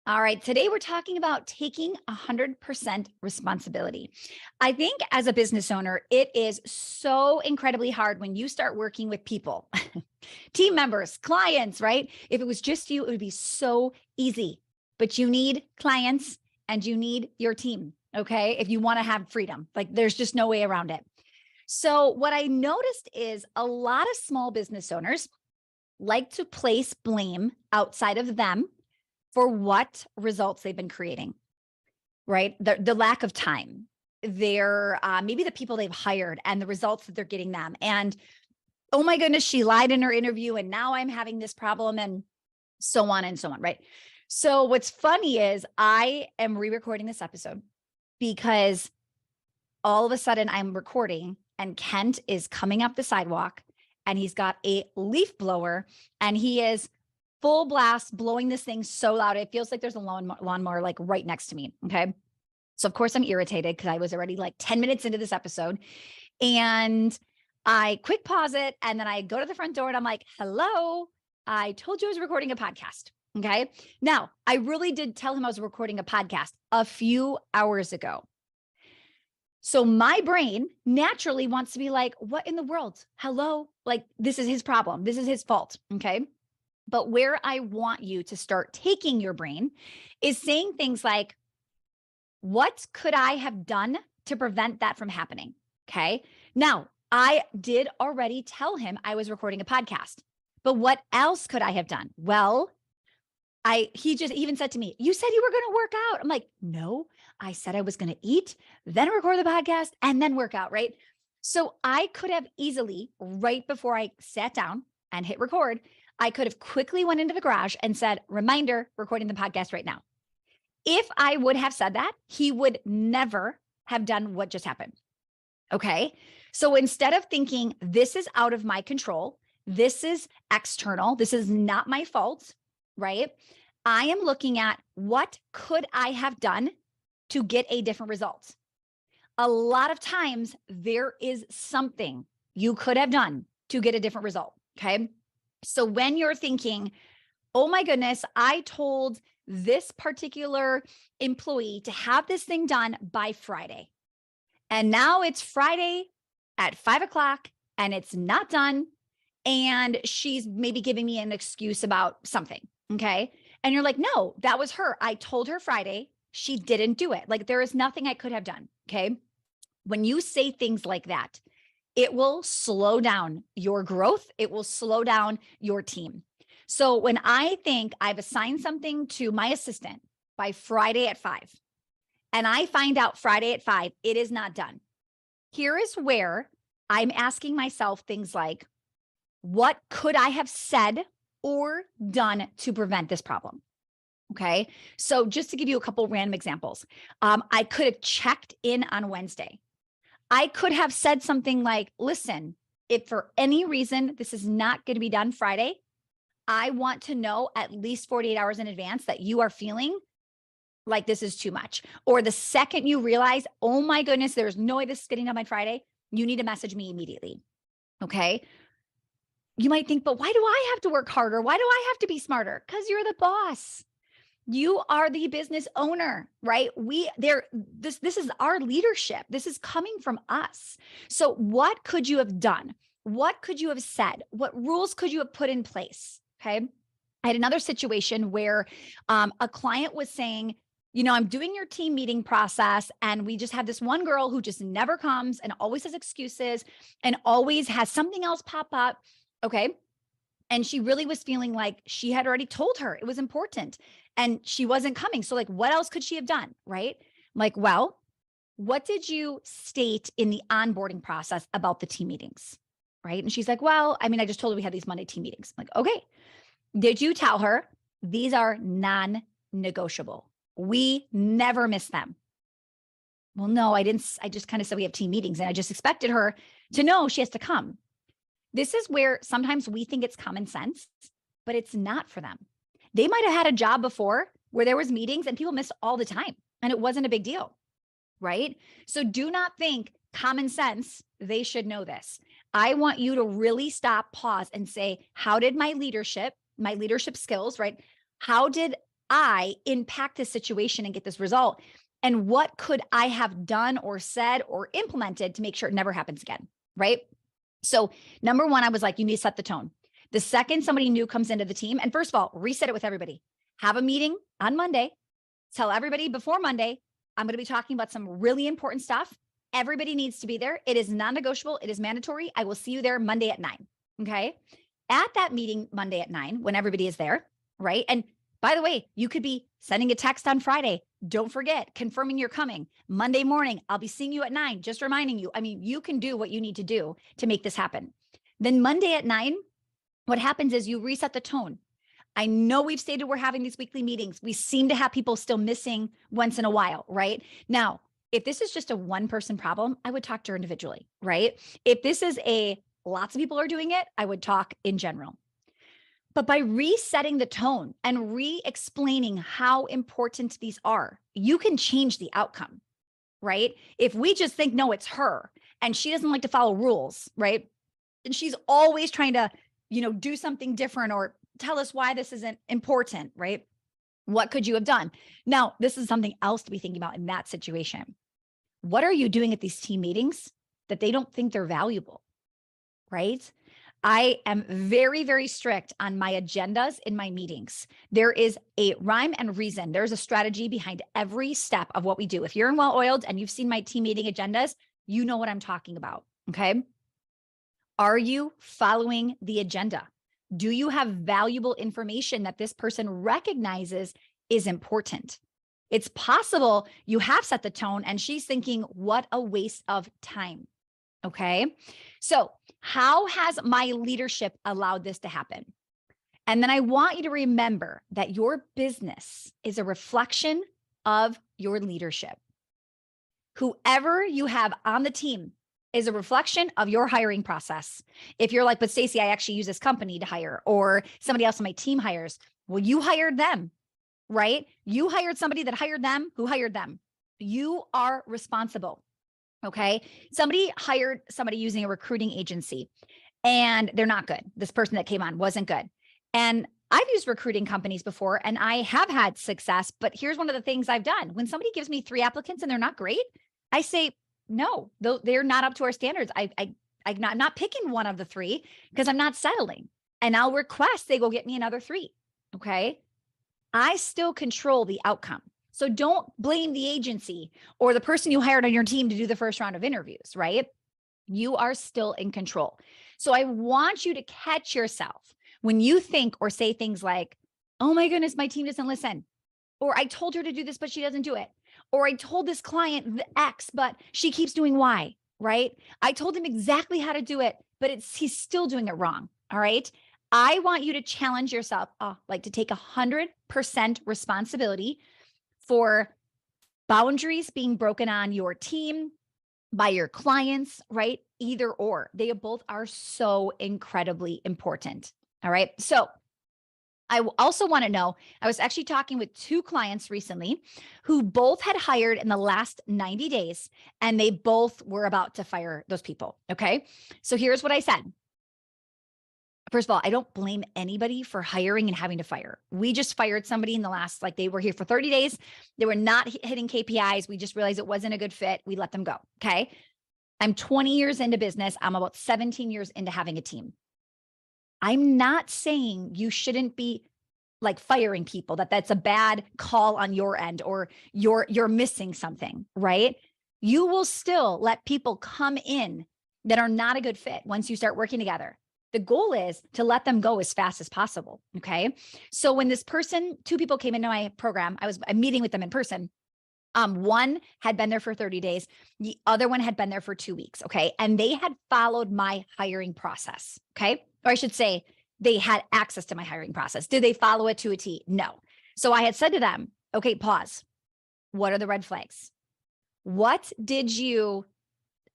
All right, today we're talking about taking 100% responsibility. I think as a business owner, it is so incredibly hard when you start working with people, team members, clients, right? If it was just you, it would be so easy. But you need clients and you need your team, okay? If you want to have freedom, like there's just no way around it. So, what I noticed is a lot of small business owners like to place blame outside of them for what results they've been creating, right? The lack of time, their maybe the people they've hired and the results that they're getting them. And oh my goodness, she lied in her interview and now I'm having this problem and so on and so on, right? So what's funny is I am re-recording this episode because all of a sudden I'm recording and Kent is coming up the sidewalk and he's got a leaf blower and he is full blast blowing this thing so loud. It feels like there's a lawnmower like right next to me. Okay. So of course I'm irritated because I was already like 10 minutes into this episode and I quick pause it. And then I go to the front door and I'm like, hello, I told you I was recording a podcast. Okay. Now I really did tell him I was recording a podcast a few hours ago. So my brain naturally wants to be like, what in the world? Hello? Like, this is his problem. This is his fault. Okay. But where I want you to start taking your brain is saying things like, what could I have done to prevent that from happening? Okay. Now, I did already tell him I was recording a podcast, but what else could I have done? Well, he just even said to me, you said you were going to work out. I'm like, no, I said I was going to eat, then record the podcast and then work out. Right. So I could have easily, right before I sat down and hit record, I could have quickly went into the garage and said, reminder, recording the podcast right now. If I would have said that, he would never have done what just happened. Okay. So instead of thinking this is out of my control, this is external, this is not my fault, right? I am looking at what could I have done to get a different result. A lot of times there is something you could have done to get a different result. Okay. So when you're thinking, oh my goodness, I told this particular employee to have this thing done by Friday. And now it's Friday at 5 o'clock and it's not done. And she's maybe giving me an excuse about something. Okay. And you're like, no, that was her. I told her Friday. She didn't do it. Like there is nothing I could have done. Okay. When you say things like that, it will slow down your growth. It will slow down your team. So when I think I've assigned something to my assistant by Friday at 5, and I find out Friday at 5, it is not done. Here is where I'm asking myself things like, what could I have said or done to prevent this problem? Okay. So just to give you a couple random examples, I could have checked in on Wednesday. I could have said something like, listen, if for any reason this is not going to be done Friday, I want to know at least 48 hours in advance that you are feeling like this is too much. Or the second you realize, oh my goodness, there's no way this is getting done by Friday, you need to message me immediately. Okay. You might think, but why do I have to work harder? Why do I have to be smarter? Because you're the boss. You are the business owner, right? This is our leadership. This is coming from us. So what could you have done? What could you have said? What rules could you have put in place? Okay. I had another situation where a client was saying, I'm doing your team meeting process and we just have this one girl who just never comes and always has excuses and always has something else pop up. Okay. And she really was feeling like she had already told her it was important and she wasn't coming. So like, what else could she have done? Right? I'm like, well, what did you state in the onboarding process about the team meetings? Right. And she's like, well, I mean, I just told her we had these Monday team meetings. I'm like, okay. Did you tell her these are non-negotiable? We never miss them. Well, no, I didn't. I just kind of said we have team meetings and I just expected her to know she has to come. This is where sometimes we think it's common sense, but it's not for them. They might have had a job before where there was meetings and people missed all the time and it wasn't a big deal, right? So do not think common sense, they should know this. I want you to really stop, pause and say, how did my leadership skills, right? How did I impact this situation and get this result? And what could I have done or said or implemented to make sure it never happens again? Right. So, number one, I was like, you need to set the tone. The second somebody new comes into the team, and first of all, reset it with everybody. Have a meeting on Monday. Tell everybody before Monday, I'm going to be talking about some really important stuff. Everybody needs to be there. It is non-negotiable. It is mandatory. I will see you there Monday at 9. Okay. At that meeting Monday at 9, when everybody is there, right? And by the way, you could be sending a text on Friday. Don't forget, confirming you're coming. Monday morning, I'll be seeing you at 9, just reminding you. I mean, you can do what you need to do to make this happen. Then Monday at 9, what happens is you reset the tone. I know we've stated we're having these weekly meetings. We seem to have people still missing once in a while, right? Now, if this is just a one-person problem, I would talk to her individually, right? If this is lots of people are doing it, I would talk in general. But by resetting the tone and re-explaining how important these are, you can change the outcome, right? If we just think, no, it's her and she doesn't like to follow rules, right? And she's always trying to, do something different or tell us why this isn't important, right? What could you have done? Now, this is something else to be thinking about in that situation. What are you doing at these team meetings that they don't think they're valuable, right? I am very, very strict on my agendas in my meetings. There is a rhyme and reason. There's a strategy behind every step of what we do. If you're in Well-Oiled and you've seen my team meeting agendas, you know what I'm talking about, okay? Are you following the agenda? Do you have valuable information that this person recognizes is important? It's possible you have set the tone and she's thinking, what a waste of time. Okay. So how has my leadership allowed this to happen? And then I want you to remember that your business is a reflection of your leadership. Whoever you have on the team is a reflection of your hiring process. If you're like, but Stacy, I actually use this company to hire, or somebody else on my team hires. Well, you hired them, right? You hired somebody that hired them, who hired them. You are responsible. Okay. Somebody hired somebody using a recruiting agency and they're not good. This person that came on wasn't good. And I've used recruiting companies before and I have had success, but here's one of the things I've done. When somebody gives me 3 applicants and they're not great, I say, no, they're not up to our standards. I'm not picking one of the 3 because I'm not settling, and I'll request they go get me another 3. Okay. I still control the outcome. So don't blame the agency or the person you hired on your team to do the first round of interviews, right? You are still in control. So I want you to catch yourself when you think or say things like, oh my goodness, my team doesn't listen. Or I told her to do this, but she doesn't do it. Or I told this client the X, but she keeps doing Y, right? I told him exactly how to do it, but he's still doing it wrong. All right. I want you to challenge yourself, like to take 100% responsibility for boundaries being broken on your team, by your clients, right? Either or. They both are so incredibly important. All right. So I also want to know, I was actually talking with 2 clients recently who both had hired in the last 90 days, and they both were about to fire those people. Okay. So here's what I said. First of all, I don't blame anybody for hiring and having to fire. We just fired somebody in the last, they were here for 30 days. They were not hitting KPIs. We just realized it wasn't a good fit. We let them go. Okay. I'm 20 years into business. I'm about 17 years into having a team. I'm not saying you shouldn't be firing people, that's a bad call on your end, or you're missing something, right? You will still let people come in that are not a good fit once you start working together. The goal is to let them go as fast as possible. Okay. So when 2 people came into my program, I'm meeting with them in person. One had been there for 30 days. The other one had been there for 2 weeks. Okay. And they had followed my hiring process. Okay. Or I should say they had access to my hiring process. Did they follow it to a T? No. So I had said to them, okay, pause. What are the red flags? What did you,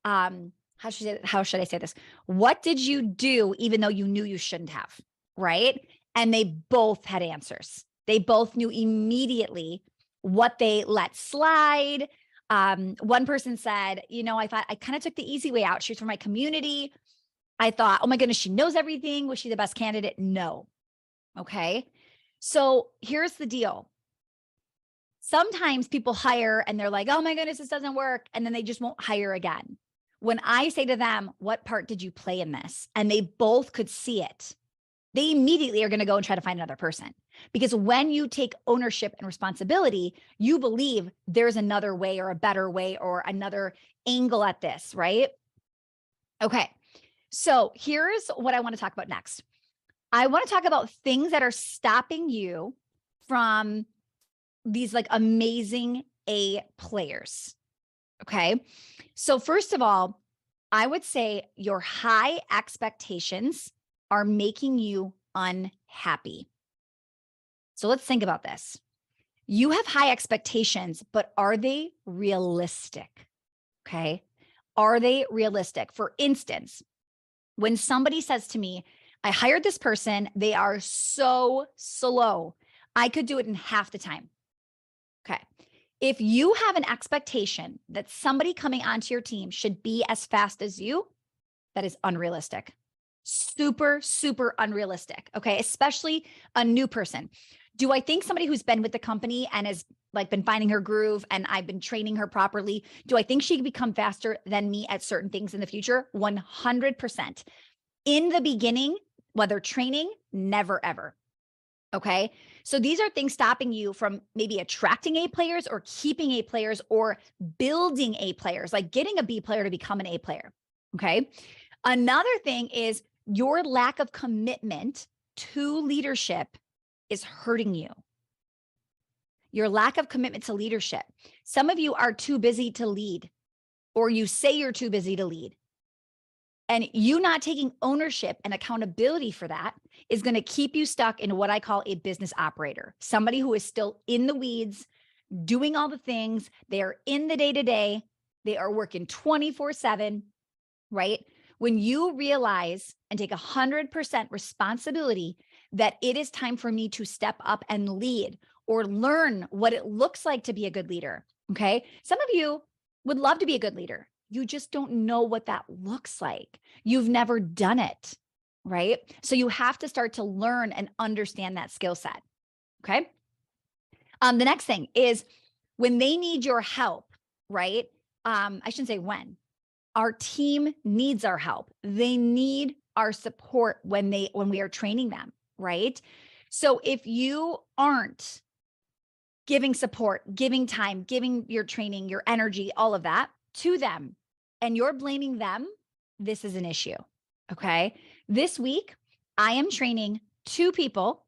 how should I say this? What did you do even though you knew you shouldn't have, right? And they both had answers. They both knew immediately what they let slide. One person said, I thought I kind of took the easy way out. She's from my community. I thought, oh my goodness, she knows everything. Was she the best candidate? No. Okay. So here's the deal. Sometimes people hire and they're like, oh my goodness, this doesn't work. And then they just won't hire again. When I say to them, what part did you play in this? And they both could see it, they immediately are going to go and try to find another person. Because when you take ownership and responsibility, you believe there's another way or a better way or another angle at this, right? Okay. So here's what I want to talk about next. I want to talk about things that are stopping you from these like amazing A players. Okay. So first of all, I would say your high expectations are making you unhappy. So let's think about this. You have high expectations, but are they realistic? Okay. Are they realistic? For instance, when somebody says to me, I hired this person, they are so slow, I could do it in half the time. Okay. If you have an expectation that somebody coming onto your team should be as fast as you, that is unrealistic. Super, super unrealistic. Okay. Especially a new person. Do I think somebody who's been with the company and has like been finding her groove and I've been training her properly, do I think she can become faster than me at certain things in the future? 100%. In the beginning, whether training, never, ever. Okay. So these are things stopping you from maybe attracting A players or keeping A players or building A players, like getting a B player to become an A player. Okay. Another thing is your lack of commitment to leadership is hurting you. Your lack of commitment to leadership. Some of you are too busy to lead, or you say you're too busy to lead. And you not taking ownership and accountability for that is going to keep you stuck in what I call a business operator, somebody who is still in the weeds, doing all the things. They are in the day-to-day. They are working 24/7, right? When you realize and take 100% responsibility that it is time for me to step up and lead or learn what it looks like to be a good leader, okay? Some of you would love to be a good leader. You just don't know what that looks like. You've never done it, right? So you have to start to learn and understand that skill set, okay? The next thing is when they need your help, right? I shouldn't say when. Our team needs our help. They need our support when we are training them, right? So if you aren't giving support, giving time, giving your training, your energy, all of that to them, and you're blaming them, this is an issue, okay? This week, I am training 2 people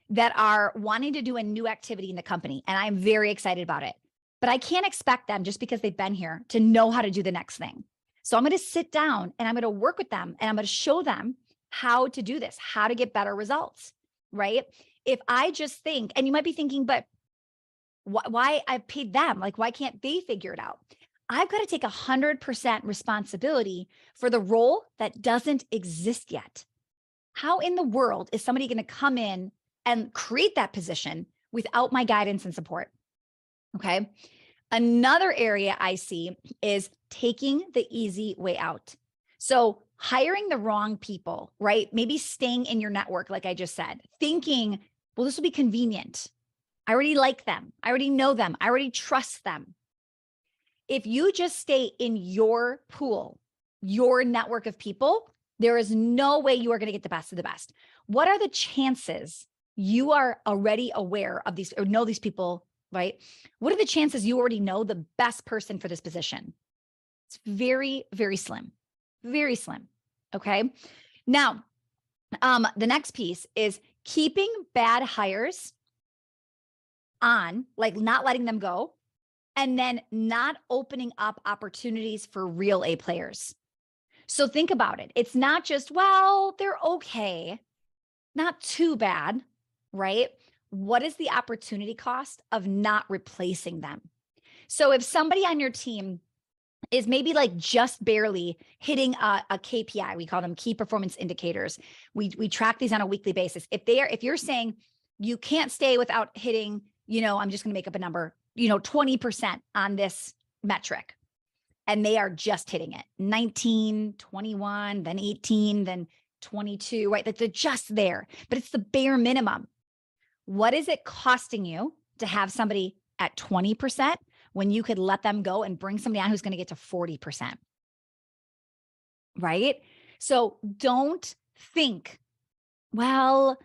that are wanting to do a new activity in the company, and I'm very excited about it. But I can't expect them just because they've been here to know how to do the next thing. So I'm going to sit down and I'm going to work with them and I'm going to show them how to do this, how to get better results, right? If I just think, and you might be thinking, but why I paid them? Like, why can't they figure it out? I've got to take 100% responsibility for the role that doesn't exist yet. How in the world is somebody going to come in and create that position without my guidance and support? Okay. Another area I see is taking the easy way out. So hiring the wrong people, right? Maybe staying in your network, like I just said, thinking, well, this will be convenient. I already like them. I already know them. I already trust them. If you just stay in your pool, your network of people, there is no way you are going to get the best of the best. What are the chances you are already aware of these or know these people, right? What are the chances you already know the best person for this position? It's very, very slim, very slim. Okay. Now, the next piece is keeping bad hires on, like not letting them go, and then not opening up opportunities for real A players. So think about it. It's not just, well, they're okay, not too bad, right? What is the opportunity cost of not replacing them? So if somebody on your team is maybe like just barely hitting a KPI, we call them key performance indicators. We track these on a weekly basis. If you're saying you can't stay without hitting, I'm just going to make up a number, 20% on this metric, and they are just hitting it 19, 21, then 18, then 22, right? Like they're just there, but it's the bare minimum. What is it costing you to have somebody at 20% when you could let them go and bring somebody on who's going to get to 40%. Right? So don't think, well,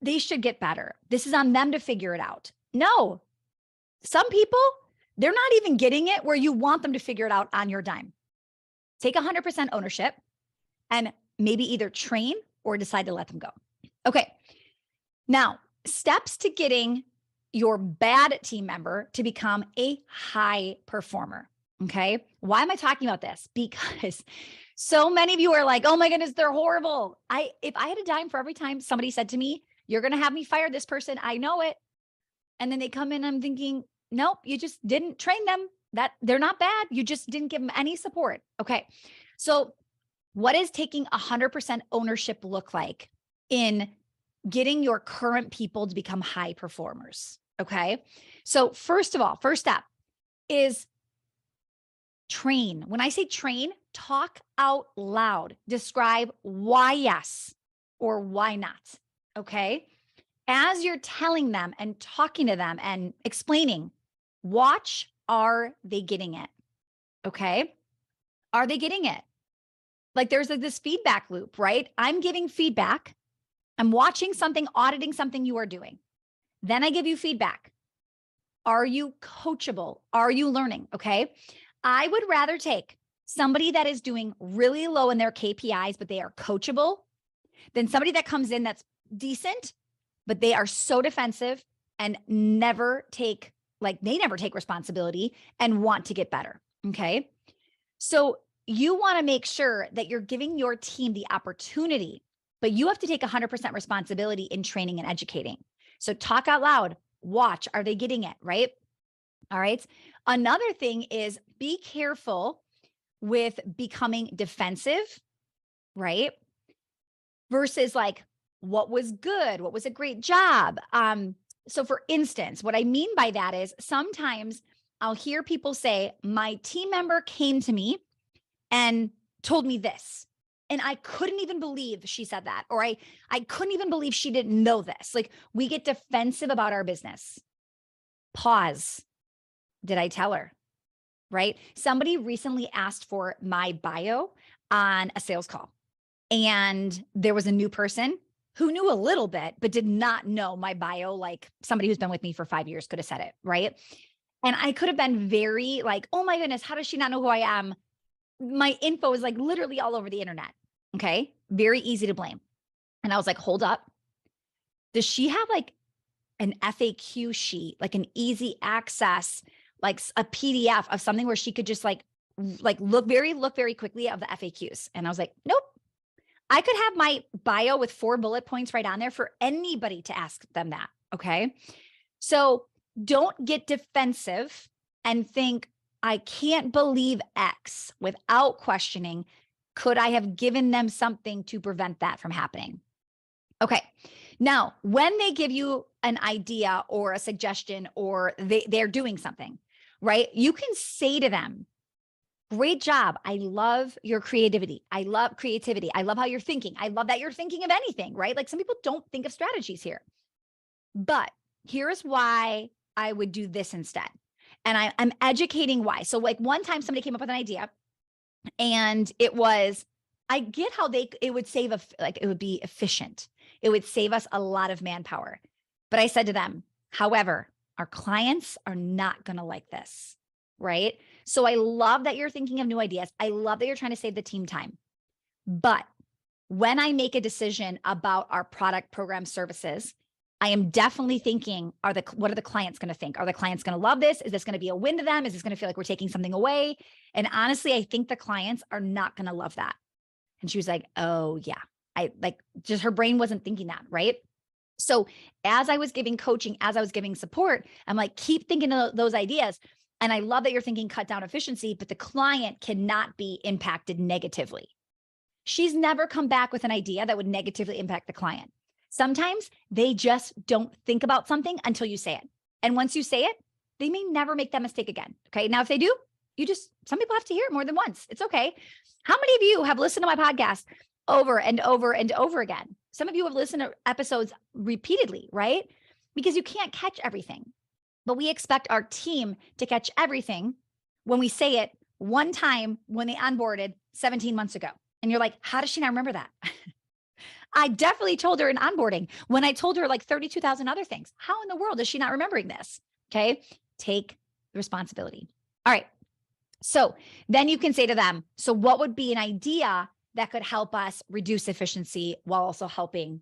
they should get better. This is on them to figure it out. No, some people, they're not even getting it where you want them to figure it out on your dime. Take 100% ownership and maybe either train or decide to let them go. Okay. Now, steps to getting your bad team member to become a high performer. Okay. Why am I talking about this? Because so many of you are like, oh my goodness, they're horrible. If I had a dime for every time somebody said to me, you're going to have me fire this person, I know it. And then they come in, I'm thinking, nope, you just didn't train them. That they're not bad. You just didn't give them any support. Okay. So what does taking 100% ownership look like in getting your current people to become high performers? Okay. So first of all, first step is train. When I say train, talk out loud. Describe why yes or why not. Okay. As you're telling them and talking to them and explaining, watch, are they getting it? Okay. Are they getting it? Like there's like this feedback loop, right? I'm giving feedback. I'm watching something, auditing something you are doing. Then I give you feedback. Are you coachable? Are you learning? Okay. I would rather take somebody that is doing really low in their KPIs, but they are coachable, than somebody that comes in that's decent, but they are so defensive and they never take responsibility and want to get better. Okay. So you want to make sure that you're giving your team the opportunity, but you have to take 100% responsibility in training and educating. So talk out loud, watch, are they getting it? Right. All right. Another thing is be careful with becoming defensive, right? Versus like, what was good? What was a great job? So for instance, what I mean by that is sometimes I'll hear people say, my team member came to me and told me this, and I couldn't even believe she said that, or I couldn't even believe she didn't know this. Like we get defensive about our business. Pause. Did I tell her? Right? Somebody recently asked for my bio on a sales call, and there was a new person who knew a little bit, but did not know my bio. Like somebody who's been with me for 5 years could have said it. Right. And I could have been very like, oh my goodness, how does she not know who I am? My info is like literally all over the internet. Okay. Very easy to blame. And I was like, hold up. Does she have like an FAQ sheet, like an easy access, like a PDF of something where she could just like look very quickly of the FAQs? And I was like, nope. I could have my bio with 4 bullet points right on there for anybody to ask them that. Okay. So don't get defensive and think, I can't believe X without questioning, could I have given them something to prevent that from happening? Okay. Now, when they give you an idea or a suggestion or they're doing something, right? You can say to them, great job. I love your creativity. I love creativity. I love how you're thinking. I love that you're thinking of anything, right? Like some people don't think of strategies here, but here's why I would do this instead. And I'm educating why. So like one time somebody came up with an idea and it was, I get how it would save, it would be efficient. It would save us a lot of manpower. But I said to them, however, our clients are not going to like this, right? So I love that you're thinking of new ideas. I love that you're trying to save the team time. But when I make a decision about our product, program, services, I am definitely thinking, what are the clients going to think? Are the clients going to love this? Is this going to be a win to them? Is this going to feel like we're taking something away? And honestly, I think the clients are not going to love that. And she was like, oh yeah. Just her brain wasn't thinking that, right? So as I was giving coaching, as I was giving support, I'm like, keep thinking of those ideas. And I love that you're thinking cut down efficiency, but the client cannot be impacted negatively. She's never come back with an idea that would negatively impact the client. Sometimes they just don't think about something until you say it. And once you say it, they may never make that mistake again. Okay. Now, if they do, some people have to hear it more than once. It's okay. How many of you have listened to my podcast over and over and over again? Some of you have listened to episodes repeatedly, right? Because you can't catch everything. but we expect our team to catch everything when we say it one time when they onboarded 17 months ago. And you're like, how does she not remember that? I definitely told her in onboarding when I told her like 32,000 other things. How in the world is she not remembering this? Okay. Take the responsibility. All right. So then you can say to them, so what would be an idea that could help us reduce efficiency while also helping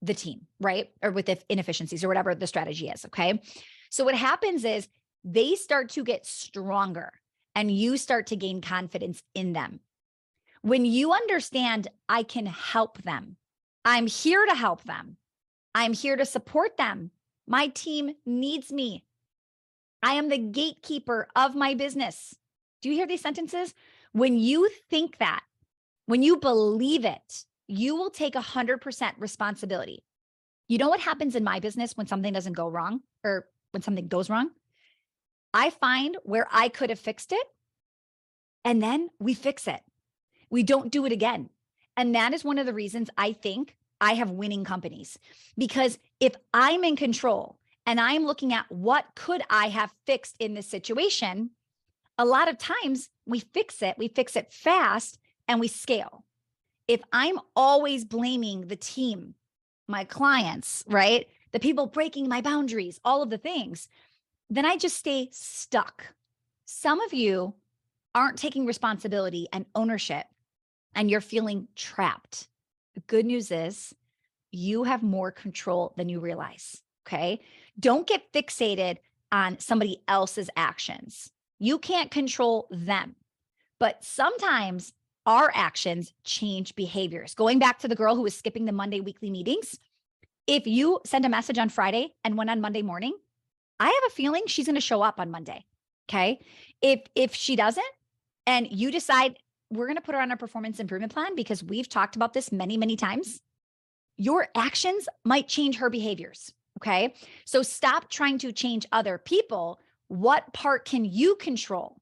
the team, right? Or with inefficiencies or whatever the strategy is. Okay. So what happens is they start to get stronger and you start to gain confidence in them. When you understand, I can help them. I'm here to help them. I'm here to support them. My team needs me. I am the gatekeeper of my business. Do you hear these sentences? When you think that, when you believe it, you will take 100% responsibility. You know what happens in my business when something doesn't go wrong or when something goes wrong? I find where I could have fixed it, and then we fix it. We don't do it again. And that is one of the reasons I think I have winning companies, because if I'm in control and I'm looking at what could I have fixed in this situation, a lot of times we fix it fast, and we scale. If I'm always blaming the team, my clients, right? The people breaking my boundaries, all of the things, then I just stay stuck. Some of you aren't taking responsibility and ownership, and you're feeling trapped. The good news is you have more control than you realize, okay? Don't get fixated on somebody else's actions. You can't control them, but sometimes our actions change behaviors. Going back to the girl who was skipping the Monday weekly meetings, if you send a message on Friday and one on Monday morning, I have a feeling she's going to show up on Monday, okay? If she doesn't, and you decide we're going to put her on a performance improvement plan because we've talked about this many, many times, your actions might change her behaviors, okay? So stop trying to change other people. What part can you control?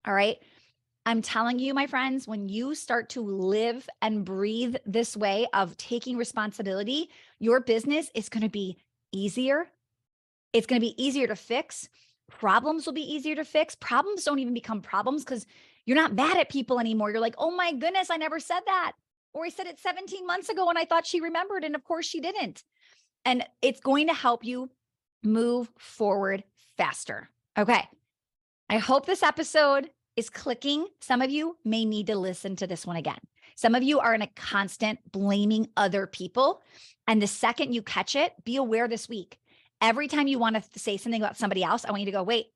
All right. I'm telling you, my friends, when you start to live and breathe this way of taking responsibility, your business is going to be easier. It's going to be easier to fix. Problems will be easier to fix. Problems don't even become problems because you're not mad at people anymore. You're like, oh my goodness, I never said that. Or I said it 17 months ago and I thought she remembered. And of course she didn't. And it's going to help you move forward faster. Okay. I hope this episode is clicking. Some of you may need to listen to this one again. Some of you are in a constant blaming other people. And the second you catch it, be aware this week. Every time you want to say something about somebody else, I want you to go, wait,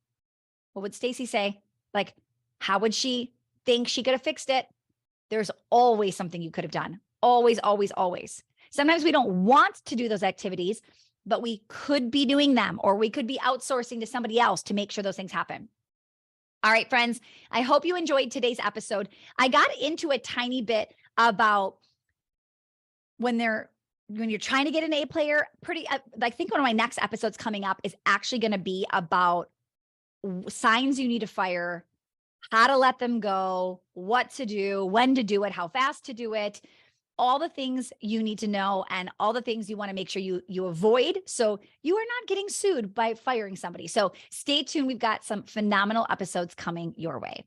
what would Stacy say? Like, how would she think she could have fixed it? There's always something you could have done. Always, always, always. Sometimes we don't want to do those activities, but we could be doing them, or we could be outsourcing to somebody else to make sure those things happen. All right, friends, I hope you enjoyed today's episode. I got into a tiny bit about when you're trying to get an A player. I think one of my next episodes coming up is actually going to be about signs you need to fire, how to let them go, what to do, when to do it, how fast to do it, all the things you need to know and all the things you want to make sure you avoid so you are not getting sued by firing somebody. So stay tuned. We've got some phenomenal episodes coming your way.